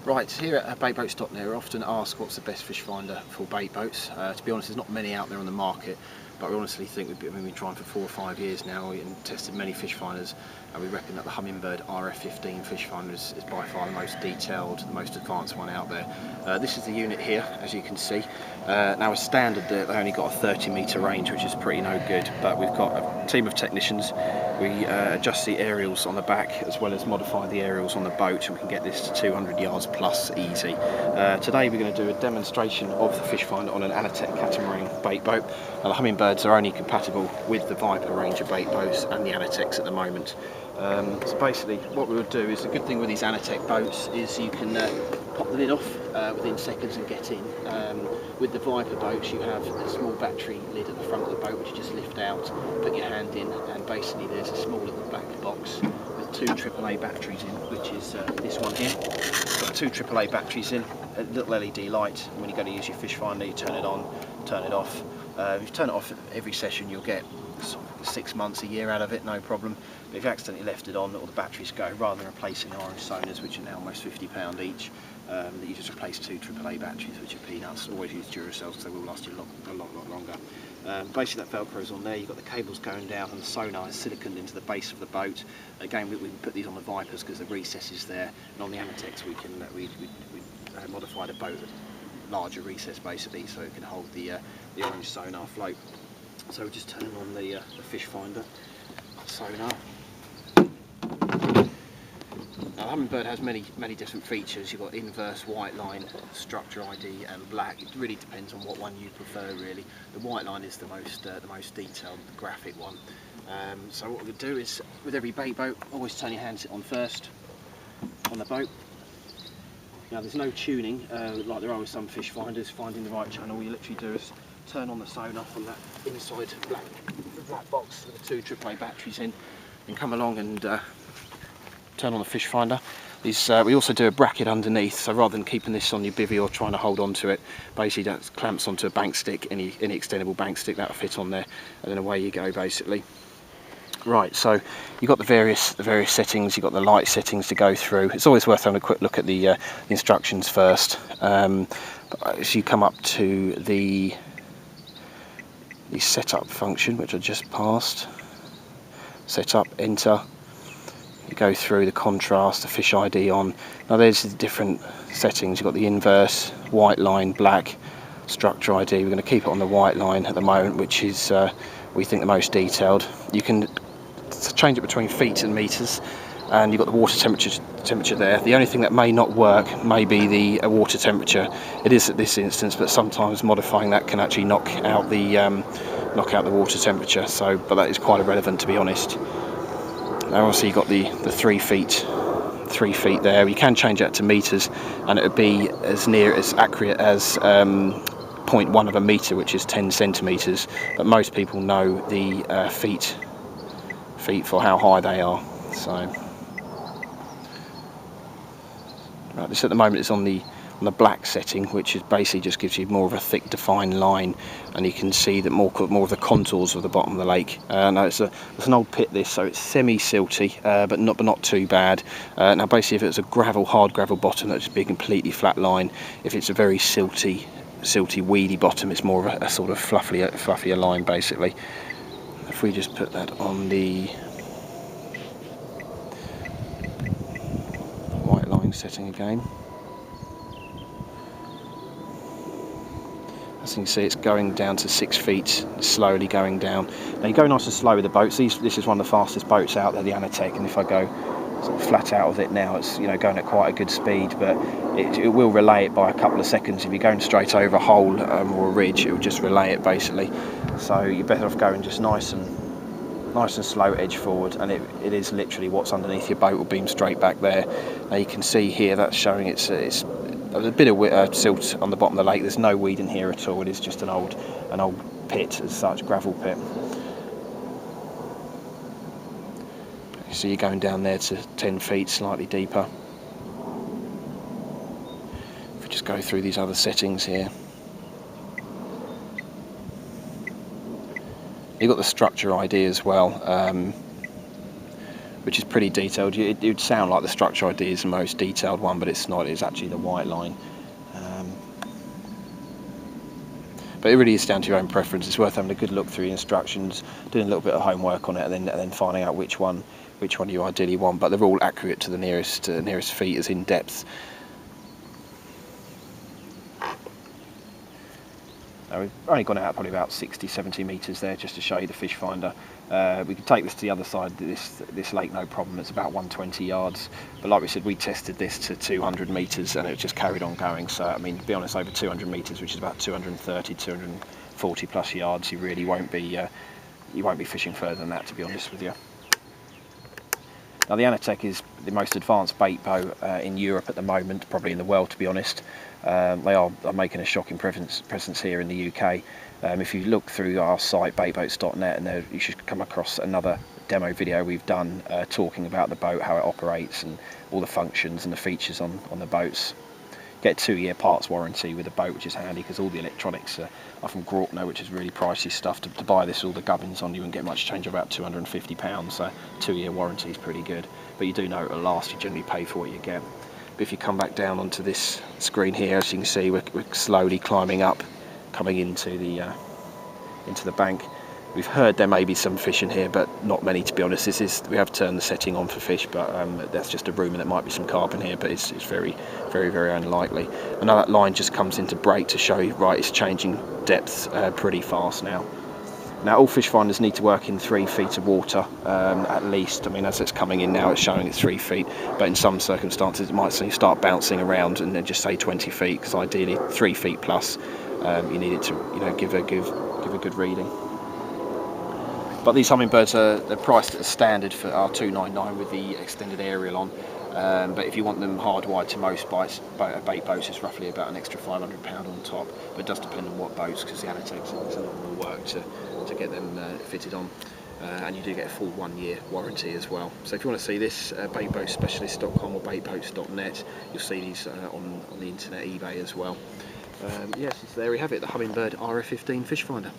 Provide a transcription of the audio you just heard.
Right, here at baitboats.net we're often asked what's the best fish finder for bait boats. To be honest, there's not many out there on the market, but we honestly think we've been trying for 4 or 5 years now and tested many fish finders, and we reckon that the Humminbird RF15 fish finder is by far the most detailed, the most advanced one out there. This is the unit here, as you can see. Now as standard they only got a 30-metre range, which is pretty no good, but we've got a team of technicians. We adjust the aerials on the back as well as modify the aerials on the boat, and we can get this to 200 yards plus easy. Today we're going to do a demonstration of the fish finder on an Anatech catamaran bait boat. Now, the Humminbirds are only compatible with the Viper range of bait boats and the Anatechs at the moment. So basically what we would do is, the good thing with these Anatech boats is you can pop the lid off within seconds and get in. With the Viper boats you have a small battery lid at the front of the boat which you just lift out, put your hand in, and basically there's a small little black box with 2 AAA batteries in, which is this one here. Got 2 AAA batteries in, a little LED light. When you go to use your fish finder you turn it on, turn it off. If you turn it off every session you'll get 6 months, a year out of it, no problem. But if you accidentally left it on, all the batteries go, rather than replacing orange sonars, which are now almost £50 each. That you just replace 2 AAA batteries, which are peanuts. Always use Duracells because they will last you a lot longer. Basically that Velcro's on there, you've got the cables going down and the sonar is siliconed into the base of the boat. Again, we can put these on the Vipers because the recess is there, and on the Anatechs we can modify the boat with larger recess basically, so it can hold the orange sonar float. So we're just turning on the fish finder sonar. Now, the Humminbird has many different features. You've got inverse, white line, structure ID and black. It really depends on what one you prefer really. The white line is the most detailed, the graphic one. So what we do is, with every bait boat, always turn your hands on first on the boat. Now there's no tuning like there are with some fish finders, finding the right channel. All you literally do is turn on the sonar from that inside black box with the 2 AAA batteries in, and come along and turn on the fish finder. We also do a bracket underneath, so rather than keeping this on your bivvy or trying to hold on to it, basically that clamps onto a bank stick, any extendable bank stick that'll fit on there, and then away you go basically. Right, so you've got the various settings, you've got the light settings to go through. It's always worth having a quick look at the instructions first. As you come up to the setup function, which I just passed, setup, enter, you go through the contrast, the fish ID on. Now there's the different settings. You've got the inverse, white line, black, structure ID. We're going to keep it on the white line at the moment, which is we think the most detailed. You can change it between feet and meters, and you've got the water temperature there. The only thing that may not work may be the water temperature. It is at this instance, but sometimes modifying that can actually knock out the water temperature. So, but that is quite irrelevant, to be honest. Now obviously you've got the 3 feet there. You can change that to meters, and it would be as accurate as 0.1 of a metre, which is 10 centimetres, but most people know the feet for how high they are. So right, this at the moment is on the black setting, which is basically just gives you more of a thick defined line, and you can see that more of the contours of the bottom of the lake. Now it's an old pit this, so it's semi-silty, but not too bad. Now basically if it's a hard gravel bottom, that would just be a completely flat line. If it's a very silty weedy bottom, it's more of a sort of fluffier line basically. If we just put that on the white line setting again, as you can see it's going down to 6 feet, slowly going down. Now you go nice and slow with the boats. This is one of the fastest boats out there, the Anatech, and if I go sort of flat out of it now, it's going at quite a good speed, but it will relay it by a couple of seconds. If you're going straight over a hole or a ridge, it will just relay it basically. So you're better off going just nice and slow, edge forward, and it is literally what's underneath your boat will beam straight back there. Now you can see here that's showing it's a bit of silt on the bottom of the lake. There's no weed in here at all. It is just an old pit as such, gravel pit. So you're going down there to 10 feet, slightly deeper. If we just go through these other settings here, you've got the structure ID as well, which is pretty detailed. It would sound like the Structure ID is the most detailed one, but it's not. It's actually the white line. But it really is down to your own preference. It's worth having a good look through the instructions, doing a little bit of homework on it, and then finding out which one you ideally want. But they're all accurate to the nearest feet, as in depth. Now we've only gone out probably about 60-70 metres there, just to show you the fish finder. We could take this to the other side of this lake, no problem. It's about 120 yards, but like we said, we tested this to 200 metres and it just carried on going. So I mean, to be honest, over 200 metres, which is about 230, 240 plus yards, you really won't be fishing further than that, to be honest with you. Now the Anatech is the most advanced bait boat in Europe at the moment, probably in the world, to be honest. They are making a shocking presence here in the UK. If you look through our site, baitboats.net, and there you should come across another demo video we've done talking about the boat, how it operates, and all the functions and the features on the boats. Get a 2-year parts warranty with the boat, which is handy because all the electronics are from Graupner, which is really pricey stuff. To buy this, all the gubbins on, you wouldn't get much change of about £250, so 2-year warranty is pretty good. But you do know it'll last, you generally pay for what you get. But if you come back down onto this screen here, as you can see, we're slowly climbing up, coming into the bank. We've heard there may be some fish in here, but not many, to be honest. We have turned the setting on for fish, but that's just a rumour that might be some carp in here, but it's very, very, very unlikely. I know that line just comes into break to show you, right, it's changing depths pretty fast now. Now, all fish finders need to work in 3 feet of water, at least. I mean, as it's coming in now, it's showing it's 3 feet, but in some circumstances, it might start bouncing around and then just say 20 feet, because ideally 3 feet plus, you need it to, give a good reading. But these Humminbirds they're priced at a standard for our $299 with the extended aerial on. But if you want them hardwired to most bait boats, it's roughly about an extra £500 on top. But it does depend on what boats, because the Anatechs, there's a lot more work to get them fitted on. And you do get a full 1-year warranty as well. So if you want to see this, baitboatspecialist.com or baitboats.net, you'll see these on the internet, eBay as well. Yes, so there we have it, the Humminbird RF15 fish finder.